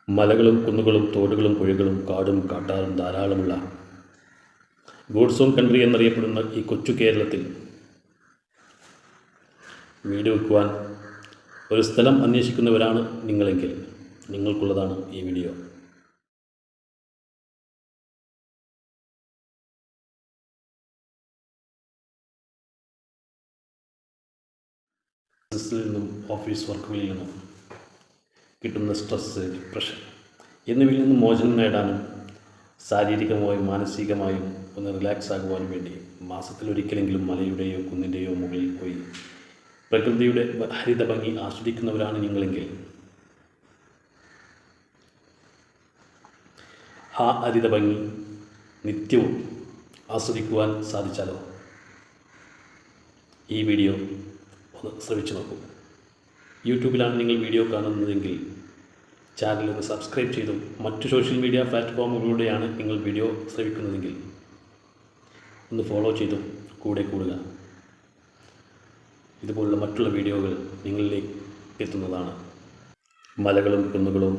മലകളും കുന്നുകളും തോടുകളും പുഴകളും കാടും കാട്ടാറും ധാരാളമുള്ള ഗോഡ്സ് ഓൺ കൺട്രി എന്നറിയപ്പെടുന്ന ഈ കൊച്ചു കേരളത്തിൽ വീട് വെക്കുവാൻ ഒരു സ്ഥലം അന്വേഷിക്കുന്നവരാണ് നിങ്ങളെങ്കിൽ നിങ്ങൾക്കുള്ളതാണ് ഈ വീഡിയോ. ബിസിനസ്സിൽ നിന്നും ഓഫീസ് വർക്കുകളിൽ നിന്നും കിട്ടുന്ന സ്ട്രെസ്സ്, ഡിപ്രഷൻ എന്നിവയിൽ നിന്നും മോചനം നേടാനും ശാരീരികമായും മാനസികമായും ഒന്ന് റിലാക്സ് ആകുവാനും വേണ്ടി മാസത്തിലൊരിക്കലെങ്കിലും മലയുടെയോ കുന്നിൻ്റെയോ മുകളിൽ പോയി പ്രകൃതിയുടെ ഹരിത ഭംഗി ആസ്വദിക്കുന്നവരാണ് നിങ്ങളെങ്കിൽ ആ ഹരിത ഭംഗി നിത്യവും ആസ്വദിക്കുവാൻ സാധിച്ചാലോ? ഈ വീഡിയോ ഒന്ന് ശ്രമിച്ചു നോക്കൂ. യൂട്യൂബിലാണ് നിങ്ങൾ വീഡിയോ കാണുന്നതെങ്കിൽ ചാനൽ ഒന്ന് സബ്സ്ക്രൈബ് ചെയ്തും മറ്റു സോഷ്യൽ മീഡിയ പ്ലാറ്റ്ഫോമുകളിലൂടെയാണ് നിങ്ങൾ വീഡിയോ ശ്രമിക്കുന്നതെങ്കിൽ ഒന്ന് ഫോളോ ചെയ്തും കൂടെ കൂടുക. ഇതുപോലുള്ള മറ്റുള്ള വീഡിയോകൾ നിങ്ങളിലേക്ക് എത്തുന്നതാണ്. മലകളും കുന്നുകളും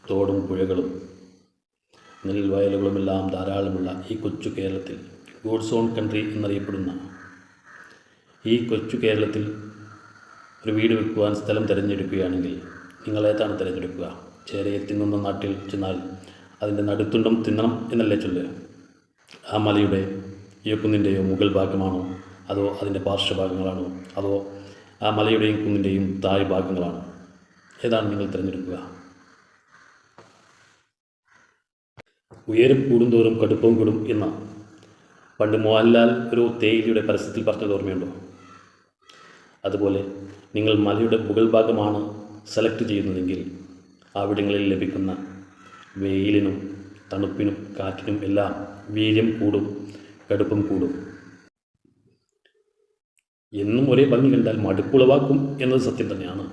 തോടും പുഴകളും നെൽവയലുകളുമെല്ലാം ധാരാളമുള്ള ഈ കൊച്ചു കേരളത്തിൽ, ഗോഡ്സ് ഓൺ കൺട്രി എന്നറിയപ്പെടുന്ന ഈ കൊച്ചു കേരളത്തിൽ ഒരു വീട് വെക്കുവാൻ സ്ഥലം തിരഞ്ഞെടുക്കുകയാണെങ്കിൽ നിങ്ങൾ ഏതാണ് തിരഞ്ഞെടുക്കുക? ചേരയെ തിന്നുന്ന നാട്ടിൽ ചെന്നാൽ അതിൻ്റെ നടുത്തുണ്ടം തിന്നണം എന്നല്ലേ ചൊല്ല്? ആ മലയുടെ കുന്നിൻ്റെയോ മുകൾ ഭാഗമാണോ, അതോ അതിൻ്റെ പാർശ്വഭാഗങ്ങളാണോ, അതോ ആ മലയുടെയും കുന്നിൻ്റെയും താഴ് ഭാഗങ്ങളാണോ? ഏതാണ് നിങ്ങൾ തിരഞ്ഞെടുക്കുക? ഉയരം കൂടുന്തോറും കടുപ്പം കൂടും എന്ന പണ്ട് മോഹൻലാൽ ഒരു തേയിലയുടെ പരസ്യത്തിൽ പറഞ്ഞത് ഓർമ്മയുണ്ടോ? അതുപോലെ നിങ്ങൾ മലയുടെ മുകൾ ഭാഗമാണ് സെലക്ട് ചെയ്യുന്നതെങ്കിൽ അവിടങ്ങളിൽ ലഭിക്കുന്ന വെയിലിനും തണുപ്പിനും കാറ്റിനും എല്ലാം വീര്യം കൂടും, കടുപ്പം കൂടും. എന്നും ഒരേ ഭംഗി കണ്ടാൽ മടുപ്പുളവാക്കും എന്നത് സത്യം തന്നെയാണ്.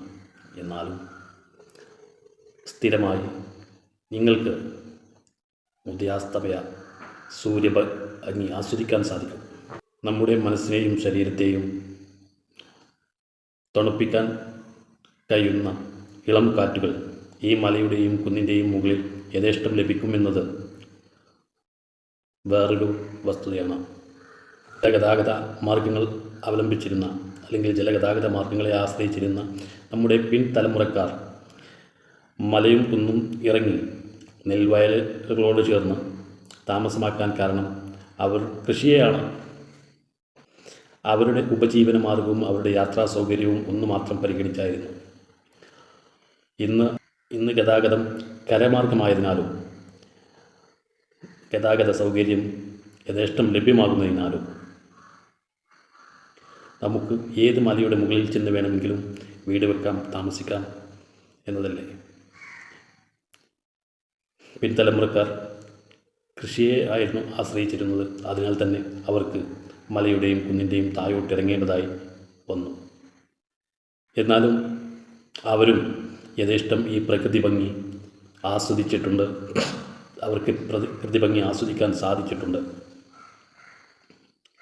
എന്നാലും സ്ഥിരമായി നിങ്ങൾക്ക് ഉദയാസ്തമയ സൂര്യഭംഗി ആസ്വദിക്കാൻ സാധിക്കും. നമ്മുടെ മനസ്സിനെയും ശരീരത്തെയും തണുപ്പിക്കാൻ കഴിയുന്ന ഇളം കാറ്റുകൾ ഈ മലയുടെയും കുന്നിൻ്റെയും മുകളിൽ യഥേഷ്ടം ലഭിക്കുമെന്നത് വേറൊരു വസ്തുതയാണ്. ജലഗതാഗത മാർഗങ്ങൾ അവലംബിച്ചിരുന്ന അല്ലെങ്കിൽ ജലഗതാഗത മാർഗങ്ങളെ ആശ്രയിച്ചിരുന്ന നമ്മുടെ പിൻതലമുറക്കാർ മലയും കുന്നും ഇറങ്ങി നെൽവയലുകളോട് ചേർന്ന് താമസമാക്കാൻ കാരണം അവർ കൃഷിയെയാണ്. അവരുടെ ഉപജീവന മാർഗവും അവരുടെ യാത്രാ സൗകര്യവും ഒന്നു മാത്രം പരിഗണിച്ചായിരുന്നു. ഇന്ന് ഗതാഗതം കരമാർഗമായതിനാലും ഗതാഗത സൗകര്യം യഥേഷ്ടം ലഭ്യമാകുന്നതിനാലും നമുക്ക് ഏത് മലയുടെ മുകളിൽ ചെന്ന് വേണമെങ്കിലും വീട് വെക്കാം, താമസിക്കാം എന്നതല്ലേ. പിൻതലമുറക്കാർ കൃഷിയെ ആയിരുന്നു ആശ്രയിച്ചിരുന്നത്. അതിനാൽ തന്നെ അവർക്ക് മലയുടെയും കുന്നിൻ്റെയും താഴോട്ടിറങ്ങേണ്ടതായി വന്നു. എന്നാലും അവരും യഥേഷ്ടം ഈ പ്രകൃതി ഭംഗി ആസ്വദിച്ചിട്ടുണ്ട്. അവർക്ക് പ്രകൃതി ഭംഗി ആസ്വദിക്കാൻ സാധിച്ചിട്ടുണ്ട്.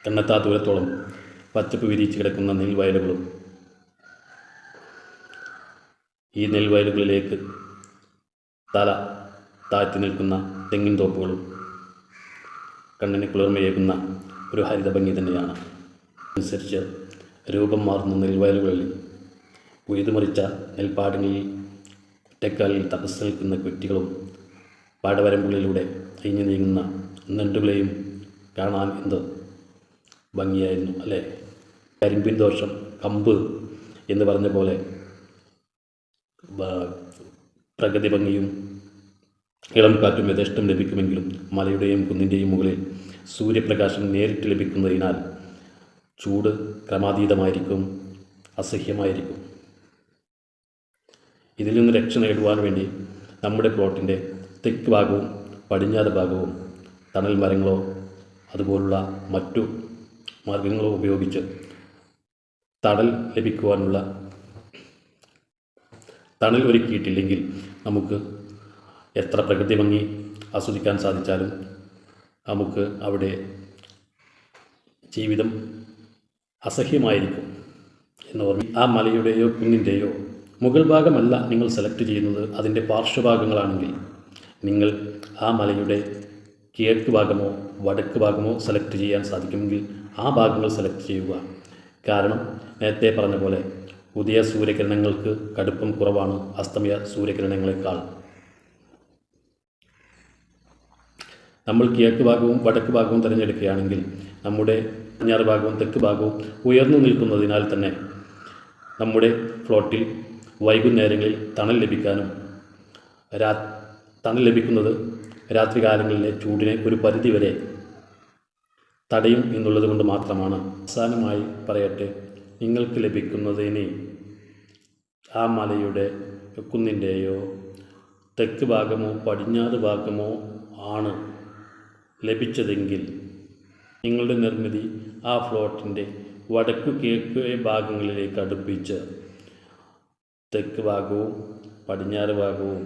കണ്ണെത്താ ദൂരത്തോളം പച്ചപ്പ് വിരിച്ച് കിടക്കുന്ന നെൽവയലുകളും ഈ നെൽവയലുകളിലേക്ക് തല താഴ്ത്തി നിൽക്കുന്ന തെങ്ങിൻ തോപ്പുകളും കണ്ണിന് കുളിർമയേകുന്ന ഒരു ഹരിത ഭംഗി തന്നെയാണ്. അനുസരിച്ച് രൂപം മാറുന്ന നെൽവയലുകളിൽ ഉഴുതുമറിച്ച നെൽപ്പാടങ്ങളിൽ ഒറ്റക്കാലിൽ തപസ് നിൽക്കുന്ന കുറ്റികളും പാടവരമ്പുകളിലൂടെ അഴിഞ്ഞു നീങ്ങുന്ന നെണ്ടുകളെയും കാണാൻ എന്ത് ഭംഗിയായിരുന്നു അല്ലേ? കരിമ്പിൻ ദോഷം കമ്പ് എന്ന് പറഞ്ഞ പോലെ പ്രകൃതി ഭംഗിയും ഇളം കാറ്റും യഥേഷ്ടം ലഭിക്കുമെങ്കിലും മലയുടെയും കുന്നിൻ്റെയും മുകളിൽ സൂര്യപ്രകാശം നേരിട്ട് ലഭിക്കുന്നതിനാൽ ചൂട് ക്രമാതീതമായിരിക്കും, അസഹ്യമായിരിക്കും. ഇതിൽ നിന്ന് രക്ഷ നേടുവാൻ വേണ്ടി നമ്മുടെ പ്ലോട്ടിൻ്റെ തെക്ക് ഭാഗവും പടിഞ്ഞാറ് ഭാഗവും തണൽ മരങ്ങളോ അതുപോലുള്ള മറ്റു മാർഗങ്ങളോ ഉപയോഗിച്ച് തണൽ ലഭിക്കുവാനുള്ള തണൽ ഒരുക്കിയിട്ടില്ലെങ്കിൽ നമുക്ക് എത്ര പ്രകൃതി ഭംഗി ആസ്വദിക്കാൻ സാധിച്ചാലും നമുക്ക് അവിടെ ജീവിതം അസഹ്യമായിരിക്കും എന്ന് ഓർമ്മ. ആ മലയുടെയോ കുന്നിൻ്റെയോ മുകൾ ഭാഗമല്ല നിങ്ങൾ സെലക്ട് ചെയ്യുന്നത്, അതിൻ്റെ പാർശ്വഭാഗങ്ങളാണെങ്കിൽ നിങ്ങൾ ആ മലയുടെ കിഴക്ക് ഭാഗമോ വടക്ക് ഭാഗമോ സെലക്ട് ചെയ്യാൻ സാധിക്കുമെങ്കിൽ ആ ഭാഗങ്ങൾ സെലക്ട് ചെയ്യുക. കാരണം നേരത്തെ പറഞ്ഞ പോലെ ഉദയ സൂര്യകിരണങ്ങൾക്ക് കടുപ്പം കുറവാണ് അസ്തമയ സൂര്യകിരണങ്ങളെക്കാൾ. നമ്മൾ കിഴക്ക് ഭാഗവും വടക്ക് ഭാഗവും തിരഞ്ഞെടുക്കുകയാണെങ്കിൽ നമ്മുടെ പടിഞ്ഞാറ് ഭാഗവും തെക്ക് ഭാഗവും ഉയർന്നു നിൽക്കുന്നതിനാൽ തന്നെ നമ്മുടെ ഫ്ലോട്ടിൽ വൈകുന്നേരങ്ങളിൽ തണൽ ലഭിക്കാനും തണൽ ലഭിക്കുന്നത് രാത്രികാലങ്ങളിലെ ചൂടിനെ ഒരു പരിധിവരെ തടയും എന്നുള്ളത് കൊണ്ട് മാത്രമാണ്. അവസാനമായി പറയട്ടെ, നിങ്ങൾക്ക് ലഭിക്കുന്നതിന് ആ മലയുടെ കുന്നിൻ്റെയോ തെക്ക് ഭാഗമോ പടിഞ്ഞാറ് ഭാഗമോ ആണ് ലഭിച്ചതെങ്കിൽ നിങ്ങളുടെ നിർമ്മിതി ആ ഫ്ലോട്ടിൻ്റെ വടക്കു കിഴക്ക് ഭാഗങ്ങളിലേക്ക് അടുപ്പിച്ച് തെക്ക് ഭാഗവും പടിഞ്ഞാറ് ഭാഗവും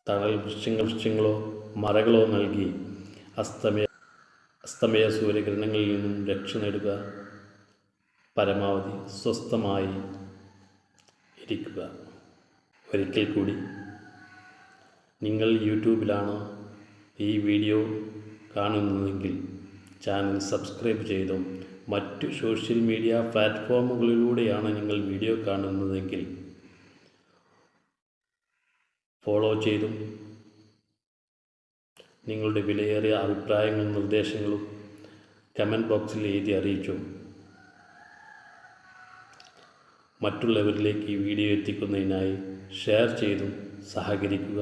തണൽ വൃക്ഷങ്ങളോ മരങ്ങളോ നൽകി അസ്തമയ സൂര്യകിരണങ്ങളിൽ നിന്നും രക്ഷ നേടുക. പരമാവധി സ്വസ്ഥമായി ഇരിക്കുക. ഒരിക്കൽ കൂടി, നിങ്ങൾ യൂട്യൂബിലാണ് ഈ വീഡിയോ കാണുന്നതെങ്കിൽ ചാനൽ സബ്സ്ക്രൈബ് ചെയ്തും മറ്റു സോഷ്യൽ മീഡിയ പ്ലാറ്റ്ഫോമുകളിലൂടെയാണ് നിങ്ങൾ വീഡിയോ കാണുന്നതെങ്കിൽ ഫോളോ ചെയ്തും നിങ്ങളുടെ വിലയേറിയ അഭിപ്രായങ്ങളും നിർദ്ദേശങ്ങളും കമൻറ്റ് ബോക്സിൽ എഴുതി അറിയിച്ചും മറ്റുള്ളവരിലേക്ക് ഈ വീഡിയോ എത്തിക്കുന്നതിനായി ഷെയർ ചെയ്തും സഹകരിക്കുക.